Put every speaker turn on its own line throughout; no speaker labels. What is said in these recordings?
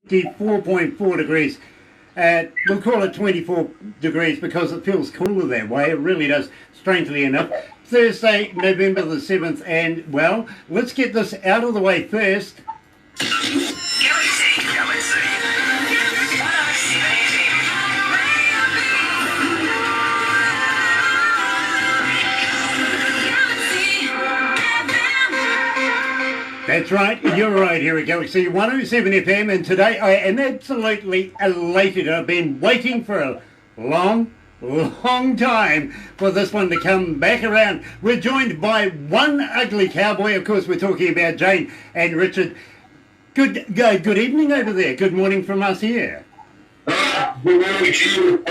24.4 degrees. We'll call it 24 degrees because it feels cooler that way. It really does, strangely enough. Thursday, November the 7th, and, well, let's get this out of the way first. That's right, you're right here at Galaxy 107 FM, and today I am absolutely elated. I've been waiting for a long time for this one to come back around. We're joined by One Ugly Cowboy. Of course, we're talking about Jane and Richard. Good evening over there. Good morning from us here.
Good morning to you.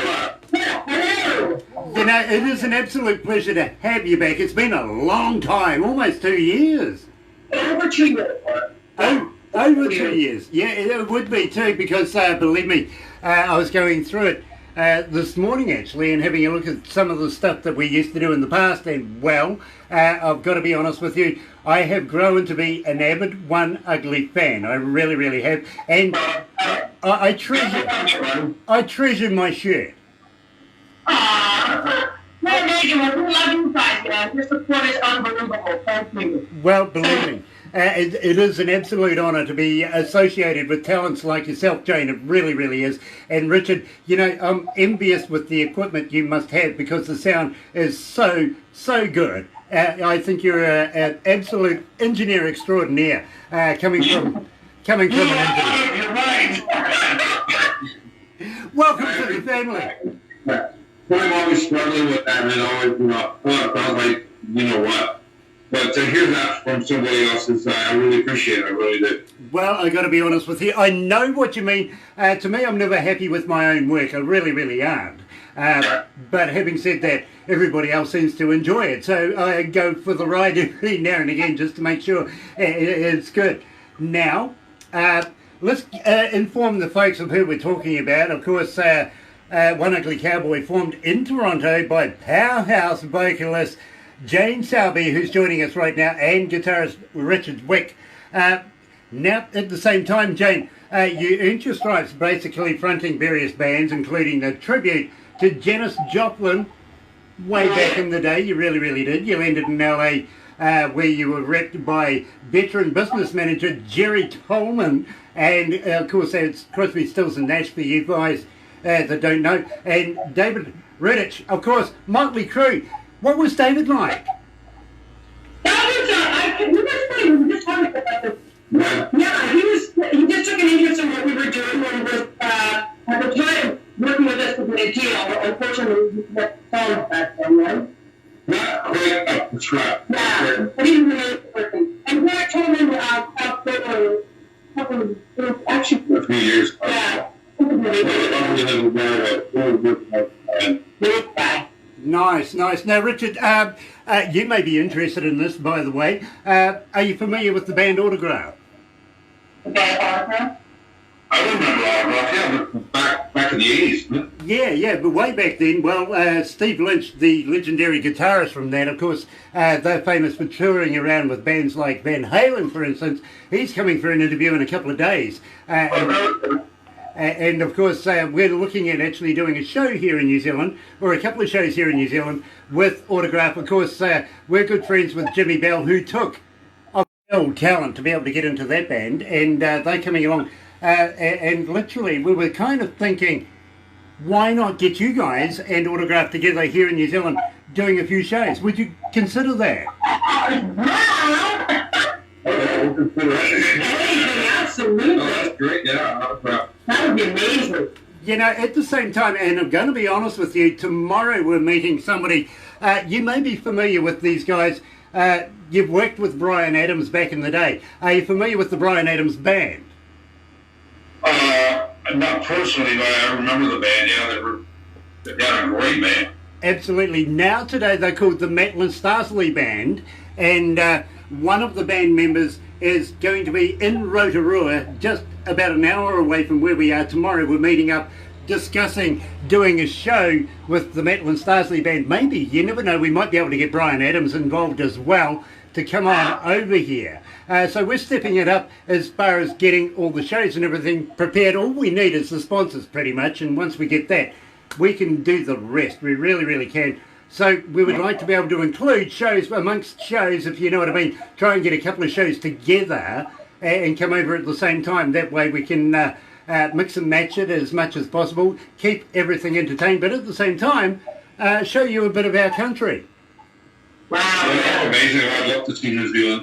You know, it is an absolute pleasure to have you back. It's been a long time, almost 2 years.
Over 2 years.
Over 2 years. Yeah, it would be too, because believe me, I was going through it this morning actually and having a look at some of the stuff that we used to do in the past, and well, I've got to be honest with you, I have grown to be an avid One Ugly fan. I really have, and I treasure my shirt.
We love you guys, man. Your support is unbelievable. Thank you.
Well, believe me, it is an absolute honour to be associated with talents like yourself, Jane. It really is. And Richard, you know, I'm envious with the equipment you must have because the sound is so good. I think you're an absolute engineer extraordinaire coming from an engineer.
You're right.
Welcome to the family.
I'm always struggling with that, and always, I was like, you know what? But to hear that from somebody else is, I really appreciate it. I really do.
Well, I got to be honest with you. I know what you mean. To me, I'm never happy with my own work. I really aren't. But having said that, everybody else seems to enjoy it. So I go for the ride every now and again just to make sure it's good. Now, let's inform the folks of who we're talking about. Of course, One Ugly Cowboy formed in Toronto by powerhouse vocalist Jane Selby, who's joining us right now, and guitarist Richard Wick. Now, at the same time, Jane, you earned your stripes basically fronting various bands, including a tribute to Janis Joplin way back in the day. You really did. You landed in LA where you were repped by veteran business manager Jerry Tolman, and of course it's Crosby, Stills and Nash for you guys that don't know, and David Redditch, of course, Motley Crue. What was David like?
We just talked about this. Yeah, he just took an interest in what we were doing and was at the time working with us was a deal. Unfortunately, we got songs back then, right?
Not quite up the track.
Yeah, but he was really working. And Greg told me actually
A few years.
yeah.
Nice. Now, Richard, you may be interested in this, by the way. Are you familiar with the band Autograph?
I remember Autograph, yeah, but back in the 80s.
Yeah, but way back then, well, Steve Lynch, the legendary guitarist from that, of course, they're famous for touring around with bands like Van Halen, for instance. He's coming for an interview in a couple of days. And of course, we're looking at actually doing a show here in New Zealand, or a couple of shows here in New Zealand, with Autograph. Of course, we're good friends with Jimmy Bell, who took old talent to be able to get into that band, and they're coming along. And literally, we were kind of thinking, why not get you guys and Autograph together here in New Zealand doing a few shows? Would you consider that?
Absolutely.
Oh, that's great, yeah, Autograph.
That would be amazing.
You know, at the same time, and I'm going to be honest with you, tomorrow we're meeting somebody, you may be familiar with these guys. You've worked with Bryan Adams back in the day. Are you familiar with the Bryan Adams band?
Not personally, but I remember the band, yeah, they had a great band.
Absolutely. Now today they're called the Matlin Starsley Band, and one of the band members is going to be in Rotorua, just about an hour away from where we are. Tomorrow we're meeting up, discussing doing a show with the Matlin Starsley Band. Maybe, you never know, we might be able to get Bryan Adams involved as well to come on over here. So we're stepping it up as far as getting all the shows and everything prepared. All we need is the sponsors pretty much, and once we get that, we can do the rest. We really, really can. So we would like to be able to include shows amongst shows, if you know what I mean. Try and get a couple of shows together and come over at the same time. That way we can mix and match it as much as possible, keep everything entertained, but at the same time, show you a bit of our country.
Wow.
That's amazing. I'd love to see New Zealand.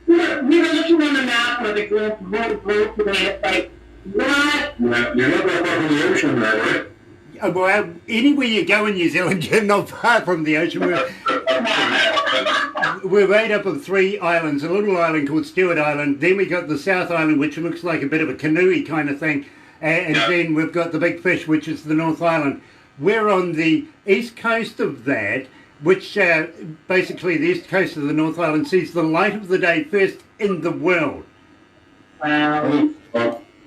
We were looking on the map of the globe today. It's like, what?
Yeah, you're not that far from the ocean there, right?
Well, anywhere you go in New Zealand, you're not far from the ocean. We're made up of 3 islands, a little island called Stewart Island, then we got the South Island, which looks like a bit of a canoe kind of thing, and then we've got the Big Fish, which is the North Island. We're on the east coast of that, which basically the east coast of the North Island sees the light of the day first in the world.
Wow.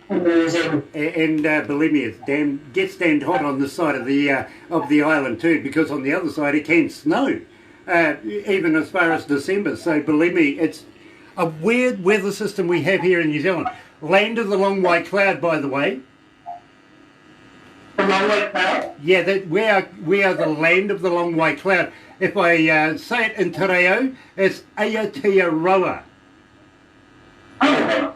Amazing.
And believe me, it gets damned hot on this side of the island too, because on the other side it can snow, even as far as December. So believe me, it's a weird weather system we have here in New Zealand. Land of the long white cloud, by the way.
The long white cloud?
Yeah, we are the land of the long white cloud. If I say it in te reo, it's Aotearoa.
Oh.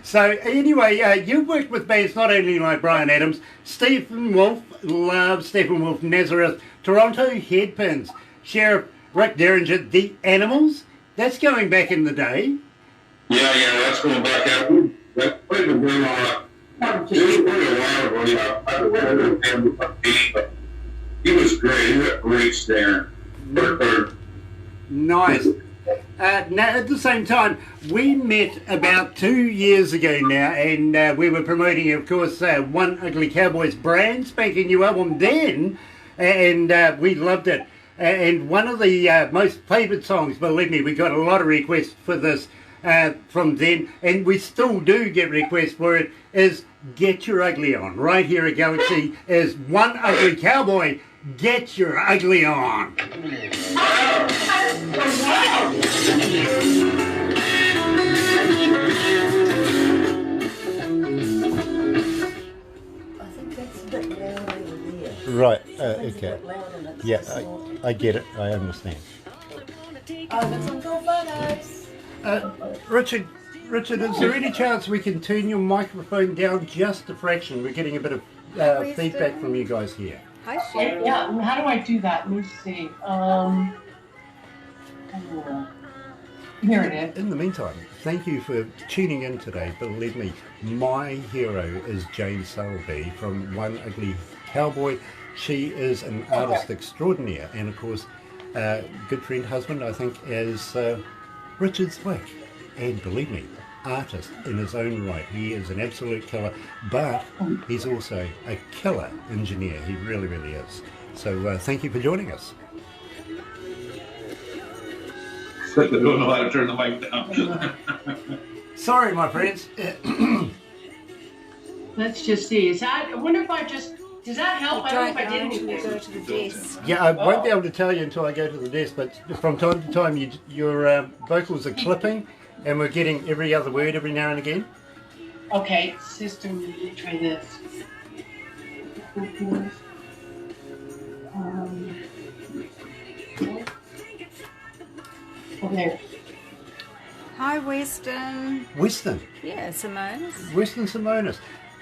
So anyway, you've worked with bands not only like Brian Adams, Stephen Wolf, love Stephen Wolf, Nazareth, Toronto Headpins, Sheriff Rick Derringer, The Animals. That's going back in the day.
Yeah, that's going back out. That's quite a bit on. It was quite a while ago. I remember him, but he was great. He was a great starer.
Nice. Now, at the same time, we met about 2 years ago now, and we were promoting, of course, One Ugly Cowboy's brand spanking new album then, and we loved it. And one of the most favourite songs, believe me, we got a lot of requests for this from then, and we still do get requests for it, is Get Your Ugly On. Right here at Galaxy is One Ugly Cowboy, Get Your Ugly On. Right, okay. Yeah, I get it. I understand. Richard, is there any chance we can turn your microphone down just a fraction? We're getting a bit of feedback from you guys here.
Hi, Sharon.
Yeah, how do I do that? Let me see. Here it is.
In the meantime, thank you for tuning in today. Believe me, my hero is Jane Selby from One Ugly Cowboy. She is an artist extraordinaire, and of course, good friend, husband, I think, as Richard's wife. And believe me, artist in his own right. He is an absolute killer, but he's also a killer engineer. He really, really is. So thank you for joining us.
I don't know how to turn the mic down.
Sorry, my friends.
Let's just see. Is that? I wonder if I just. Does that help? I don't know if I did anything.
Go to the desk.
Yeah, I won't be able to tell you until I go to the desk, but from time to time your vocals are clipping, and we're getting every other word every now and again.
Okay, system. Let me try this. Okay.
Hi, Weston.
Weston.
Yeah, Simone's.
Weston Simonis.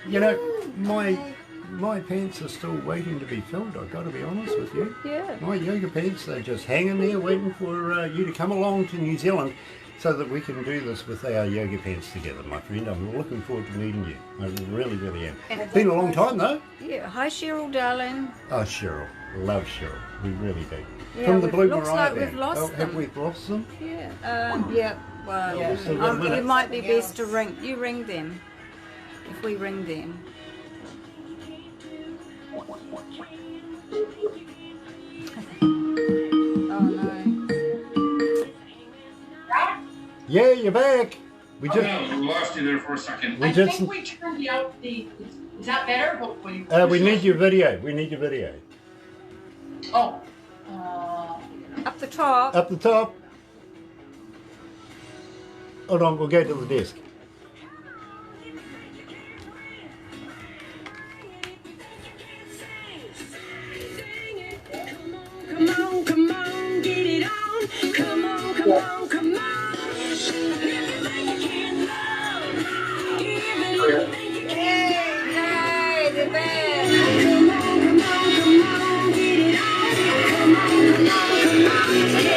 You know, my pants are still waiting to be filled, I've got to be honest with you.
Yeah.
My yoga pants, they're just hanging there waiting for you to come along to New Zealand so that we can do this with our yoga pants together, my friend. I'm looking forward to meeting you. I really, really am. It's been a long time, though.
Yeah. Hi, Cheryl, darling.
Oh, Cheryl. Love Cheryl. We really do.
Yeah,
From the Blue
looks
Mariah
like we've
Band.
lost
Have
them.
we lost them?
Yeah. Yeah. Well,
Yeah, so one
you
minute.
might be best to ring. You ring them. If we ring them. Oh no.
Yeah, you're back. We just
We lost you there for a second.
we
I
just
think we turned out the. Is that better? Hopefully.
we need your video. We need your video.
Oh.
Up the top.
Up the top. Hold on, we'll go to the desk.
Come on, come on, get it on. Come on, come on, come on. Everything you can love. Give it everything you can.
Yay, the band.
Come on, come on, come on, get it on. Come on, come on, come on, get it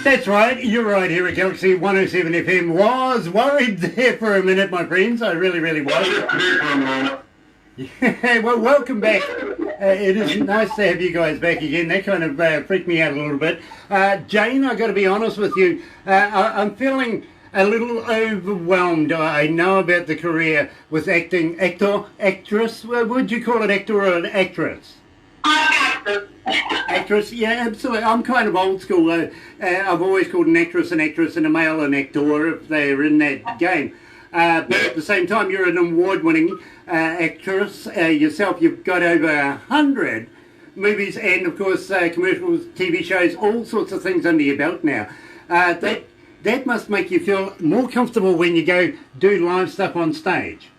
That's right, you're right here at Galaxy 107 FM. Was worried there for a minute, my friends. I really, really was. Yeah, well, welcome back. It is nice to have you guys back again. That kind of freaked me out a little bit. Jane, I've got to be honest with you. I'm feeling a little overwhelmed. I know about the career with acting, actress. Would you call it actor or an actress?
Actor.
Actress, yeah, absolutely. I'm kind of old school. I've always called an actress and a male an actor if they're in that game. But at the same time, you're an award-winning actress yourself. You've got over 100 movies and, of course, commercials, TV shows, all sorts of things under your belt now. That must make you feel more comfortable when you go do live stuff on stage.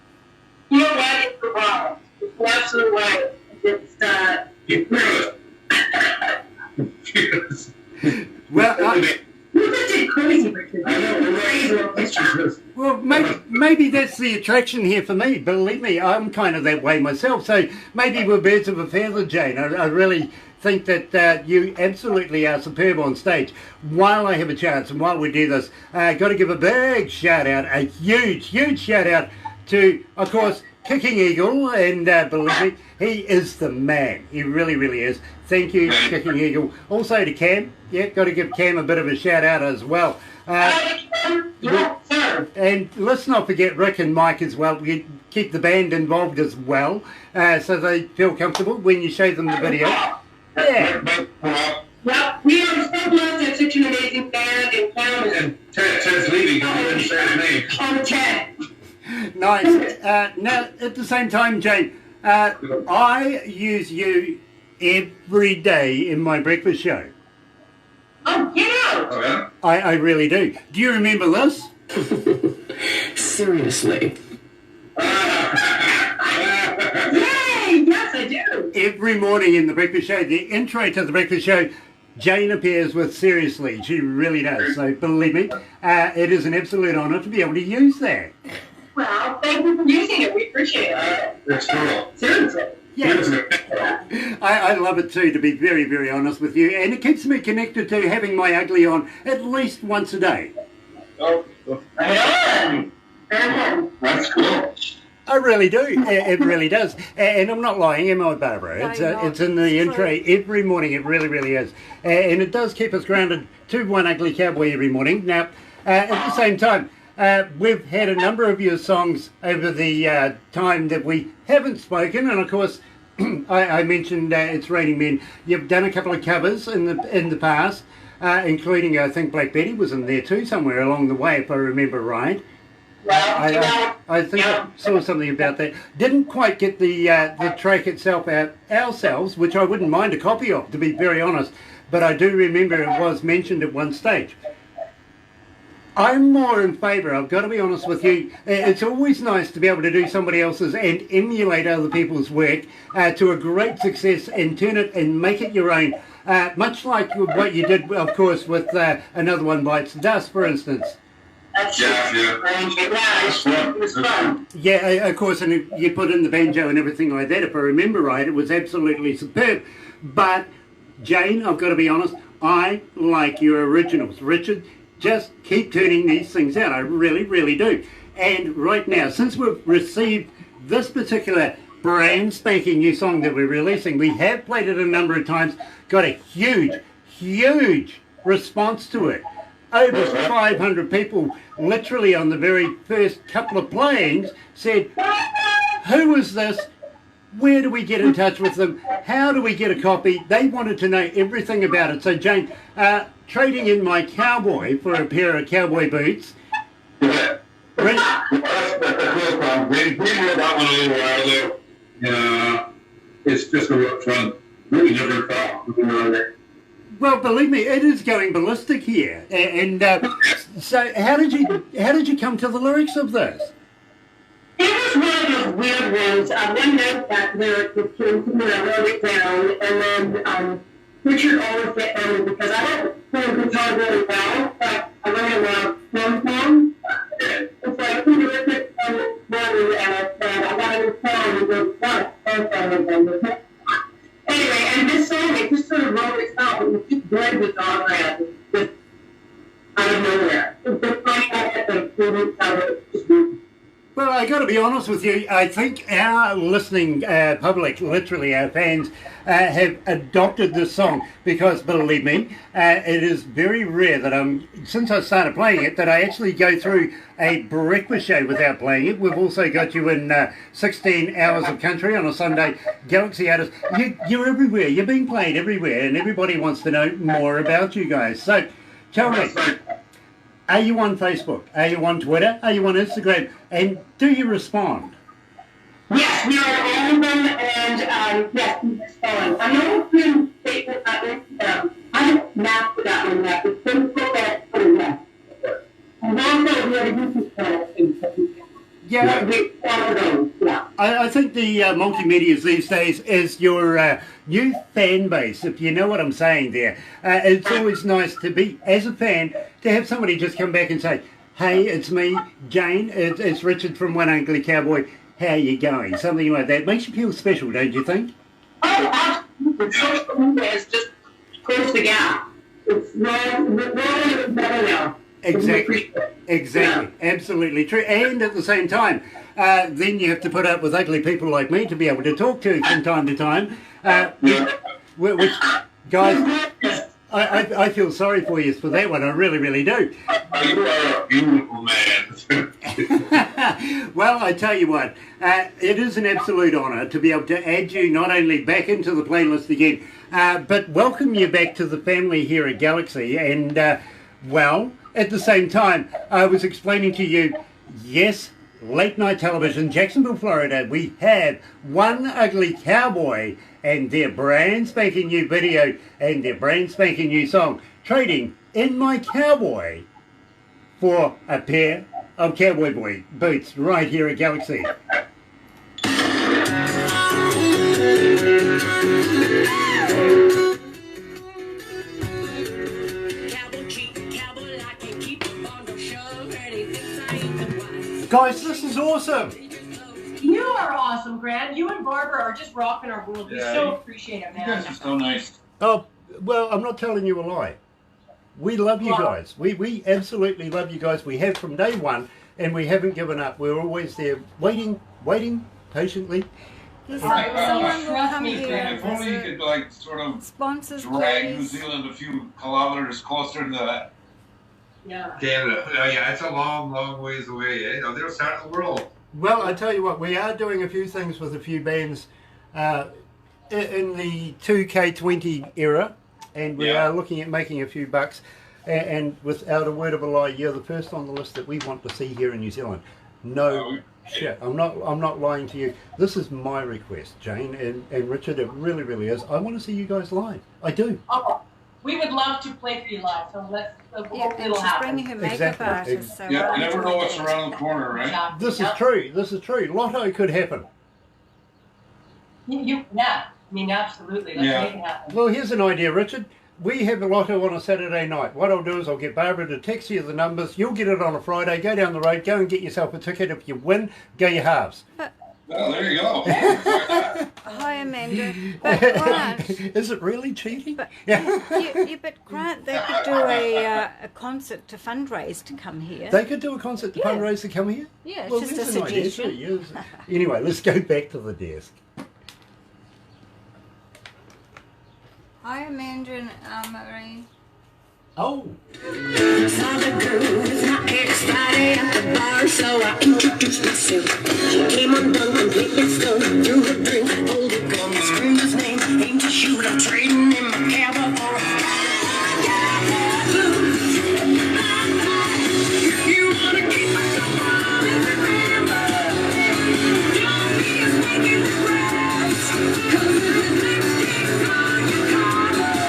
You know what? It's the wrong. It's absolutely right. It's
Well, well, maybe that's the attraction here for me. Believe me, I'm kind of that way myself. So maybe we're birds of a feather, Jane. I really think that you absolutely are superb on stage. While I have a chance and while we do this, got to give a big shout out, a huge, huge shout out to, of course, Kicking Eagle, and believe me, he is the man. He really, really is. Thank you, Kicking Eagle. Also to Cam. Yeah, got to give Cam a bit of a shout out as well. And let's not forget Rick and Mike as well. We keep the band involved as well, so they feel comfortable when you show them the video. Yeah.
Well, we are so blessed to have such an amazing band in town.
And Ted's leaving. He didn't say his name.
Oh, Ted.
Nice. Now, at the same time, Jane, I use you every day in my breakfast show.
Oh, get out!
Oh, yeah?
I really do. Do you remember this?
Seriously.
Yay! Yes, I do.
Every morning in the breakfast show, the intro to the breakfast show, Jane appears with Seriously. She really does. So believe me, it is an absolute honour to be able to use that.
Well, thank you for using it. We appreciate it.
It's cool.
Seriously.
Yeah, I love it too, to be very, very honest with you. And it keeps me connected to having my ugly on at least once a day.
Oh, that's cool.
I really do. It really does. And I'm not lying, am I, Barbara?
No, you're not.
It's in the
It's
intro every morning. It really, really is. And it does keep us grounded to One Ugly Cowboy every morning. Now, at the same time, we've had a number of your songs over the time that we haven't spoken, and of course, I mentioned It's Raining Men. You've done a couple of covers in the past, including I think Black Betty was in there too somewhere along the way, if I remember right.
Well,
I think I saw something about that. Didn't quite get the track itself out ourselves, which I wouldn't mind a copy of, to be very honest. But I do remember it was mentioned at one stage. I'm more in favour, I've got to be honest with you. It's always nice to be able to do somebody else's and emulate other people's work to a great success and turn it and make it your own. Much like what you did, of course, with Another One Bites the Dust, for instance.
that's
Yeah.
it was fun.
Yeah, of course, and you put in the banjo and everything like that. If I remember right, it was absolutely superb. But, Jane, I've got to be honest, I like your originals. Richard, just keep turning these things out. I really, really do. And right now, since we've received this particular brand spanking new song that we're releasing, we have played it a number of times, got a huge, huge response to it. over 500 people, literally on the very first couple of playings, said, who is this? Where do we get in touch with them? How do we get a copy? They wanted to know everything about it. So Jane, trading in my cowboy for a pair of cowboy boots.
Yeah. Well, that's no problem. We did that one a little while ago. It's just a real fun, really different thought.
Well, believe me, it is going ballistic here. And so, how did you come to the lyrics of this?
It was one of those weird ones. One note that lyric that came to me, I wrote it down, and then Richard always get on me because I don't play guitar really well, but I learned a lot of film songs. It's like, who did it from morning, and I said, I got a new song, and goes, what? Anyway, and this song, it just sort of wrote itself. It was just good with autograph. It was just out of nowhere. It was just like that, the students, how it just
Well, I got to be honest with you. I think our listening public, literally our fans, have adopted this song because, believe me, it is very rare that since I started playing it, that I actually go through a breakfast show without playing it. We've also got you in 16 Hours of Country on a Sunday, Galaxy Artists. You're everywhere. You're being played everywhere, and everybody wants to know more about you guys. So, tell me. Are you on Facebook? Are you on Twitter? Are you on Instagram? And do you respond?
Yes, we are on all of them, and yes, we respond. I'm not doing Facebook, Instagram. I haven't mastered that one yet. It's Facebook, that's pretty much. And also, we have a YouTube channel, too.
Yeah. I think the multimedia these days is your new fan base, if you know what I'm saying there. It's always nice to be, as a fan, to have somebody just come back and say, hey, it's me, Jane, it's Richard from One Ugly Cowboy, how you going? Something like that. Makes you feel special, don't you think?
Oh, absolutely. Social media is just close the gap. It's better now.
Exactly, absolutely true. And at the same time, then you have to put up with ugly people like me to be able to talk to from time to time. Which, guys, I feel sorry for you for that one. I really, really do.
You are a beautiful man.
Well, I tell you what, it is an absolute honour to be able to add you not only back into the playlist again, but welcome you back to the family here at Galaxy. And, well, at the same time, I was explaining to you, yes, late night television, Jacksonville, Florida, we have One Ugly Cowboy and their brand spanking new video and their brand spanking new song, trading in my cowboy for a pair of cowboy boots right here at Galaxy. Guys, this is awesome.
You are awesome, Grant. You and Barbara are just rocking our world. We so appreciate it, man.
You guys are so nice.
Oh, well, I'm not telling you a lie. We love you guys. We absolutely love you guys. We have from day one, and we haven't given up. We're always there waiting patiently.
Someone will come here and
If only you
visit.
could, like, sort of
Sponsors,
drag New
please.
Zealand a few kilometers closer to
Yeah.
Canada. Oh, yeah, it's a long, long ways away. Eh? No, they're starting the world.
Well, I tell you what, we are doing a few things with a few bands in the 2K20 era, and we are looking at making a few bucks. And without a word of a lie, you're the first on the list that we want to see here in New Zealand. No shit, I'm not lying to you. This is my request, Jane and Richard. It really, really is. I want to see you guys live. I do.
Oh, we would love to play for you live, so let's
Yeah,
hope
and
it'll
she's
happen.
bringing her makeup
Exactly.
artist. So
Yeah,
we'll
you never know
enjoy
what's
that.
around the corner, right?
Exactly.
This is true. This is true. Lotto could happen.
Yeah, I mean, absolutely. Let's
Yeah.
make it happen.
Well, here's an idea, Richard. We have a lotto on a Saturday night. What I'll do is I'll get Barbara to text you the numbers. You'll get it on a Friday. Go down the road. Go and get yourself a ticket. If you win, go your halves.
Well, there you go.
Hi, Amanda. But Grant,
Is it really cheating?
but
Yeah.
but Grant, they could do a concert to fundraise to come here.
They could do a concert to
Yeah.
fundraise to come here?
Yeah, it's
Well,
just a
there's an idea,
suggestion.
too, yes. Anyway, let's go back to the desk.
Hi, Amanda and Marie.
Oh.
Saw the girl with my ex Friday at the bar, so I introduced myself. She came undone, completely stunned, threw her drink, pulled her gun, screamed his name, aimed to shoot. I'm trading in my cab for a you wanna keep my number, remember, don't be as making regrets, 'cause if the lipstick's on your collar,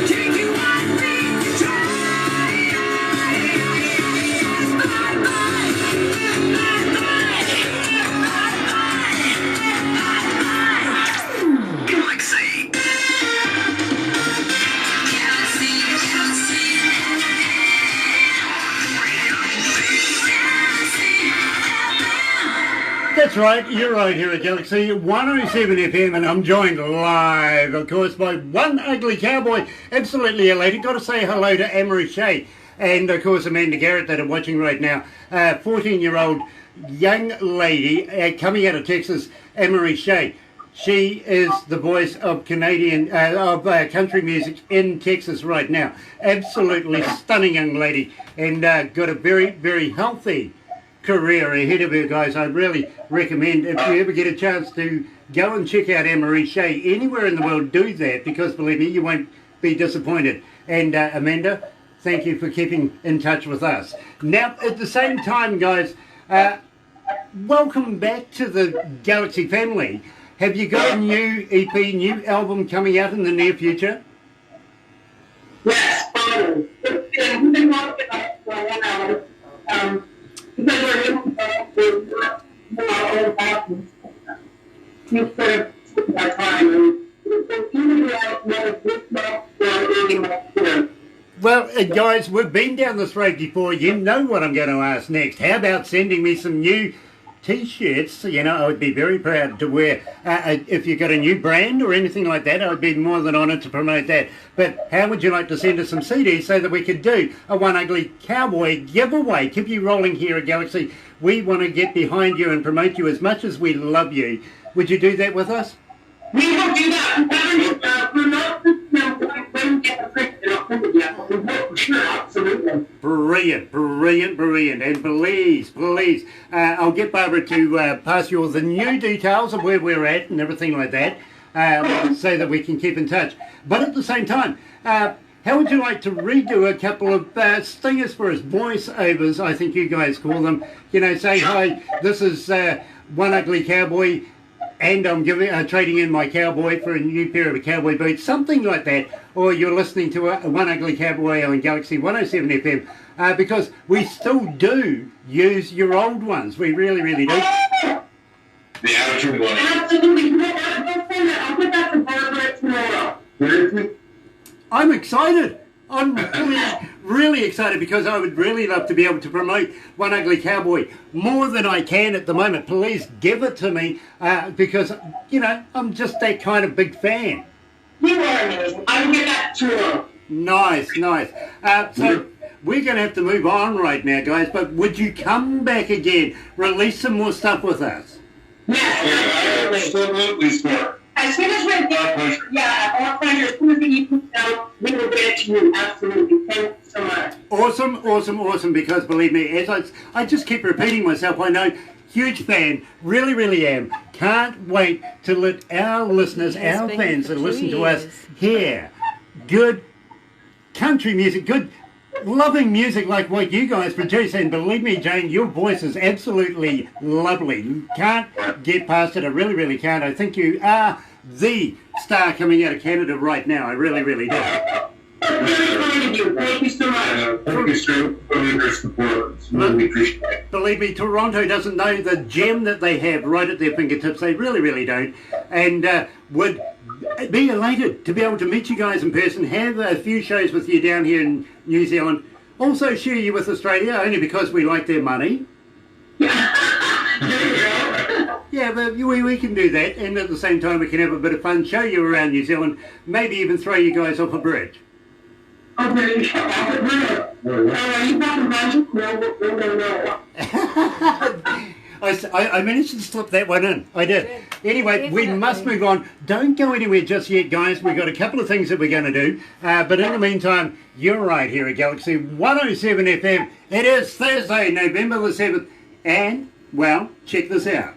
take you one thing to try. Galaxy.
That's right, you're right here at Galaxy 107 FM, and I'm joined live, of course, by One Ugly Cowboy. Absolutely elated. Got to say hello to Amory Shea and, of course, Amanda Garrett that are watching right now. 14-year-old young lady coming out of Texas, Amory Shea. She is the voice of country music in Texas right now. Absolutely stunning young lady, and got a very, very healthy career ahead of her, guys. I really recommend, if you ever get a chance to go and check out Anne-Marie Shea anywhere in the world, do that, because believe me, you won't be disappointed. And Amanda, thank you for keeping in touch with us. Now, at the same time, guys, welcome back to the Galaxy family. Have you got a new EP, new album coming out in the near future?
Yes, finally. We've been working on it for a while. Because we're looking for our own albums. We sort of took our time and we're figuring out what this month or early next year.
Well, guys, we've been down this road before. You know what I'm going to ask next. How about sending me some new T-shirts? You know, I would be very proud to wear. If you've got a new brand or anything like that, I would be more than honoured to promote that. But how would you like to send us some CDs so that we could do a One Ugly Cowboy giveaway? Keep you rolling here at Galaxy. We want to get behind you and promote you as much as we love you. Would you do that with us?
We will do that. We're not going to get the print and I'll send it yet, but we will for sure, absolutely.
Brilliant, brilliant, brilliant. And please, please, I'll get Barbara to pass you all the new details of where we're at and everything like that, so that we can keep in touch. But at the same time, how would you like to redo a couple of stingers for us, voiceovers, I think you guys call them? You know, say, hi, this is One Ugly Cowboy, and I'm trading in my cowboy for a new pair of cowboy boots, something like that. Or you're listening to One Ugly Cowboy on Galaxy 107 FM, because we still do use your old ones. We really, really do.
The attitude one.
Absolutely. I'll put that to Barbara tomorrow.
Seriously?
I'm excited. I'm really, really excited, because I would really love to be able to promote One Ugly Cowboy more than I can at the moment. Please give it to me, because, you know, I'm just that kind of big fan.
You are amazing. I will get that tomorrow.
Nice, nice. So we're going to have to move on right now, guys, but would you come back again, release some more stuff with us?
Yes,
Absolutely, smart.
as soon as we get, our pleasure, as soon as the EP out, we will get it to you. Absolutely. Thank you so much.
Awesome, awesome, awesome, because believe me, as I just keep repeating myself, I know, huge fan, really, really am. Can't wait to let our listeners, our fans that listen to us hear good country music, good loving music like what you guys produce. And believe me, Jane, your voice is absolutely lovely. Can't get past it. I really, really can't. I think you are the star coming out of Canada right now. I really, really do.
Very kind of you. Thank you so much.
Thank you, Stu, for your support. It's really appreciate it.
Believe me, Toronto doesn't know the gem that they have right at their fingertips. They really, really don't. And would be elated to be able to meet you guys in person, have a few shows with you down here in New Zealand, also share you with Australia, only because we like their money. Yeah, but we can do that, and at the same time we can have a bit of fun, show you around New Zealand, maybe even throw you guys off a bridge.
Okay, you talking magic? No, no.
I managed to slip that one in. I did. Anyway, we
Definitely.
must move on. Don't go anywhere just yet, guys. We've got a couple of things that we're going to do. But in the meantime, you're right here at Galaxy 107 FM. It is Thursday, November the 7th. And, well, check this out.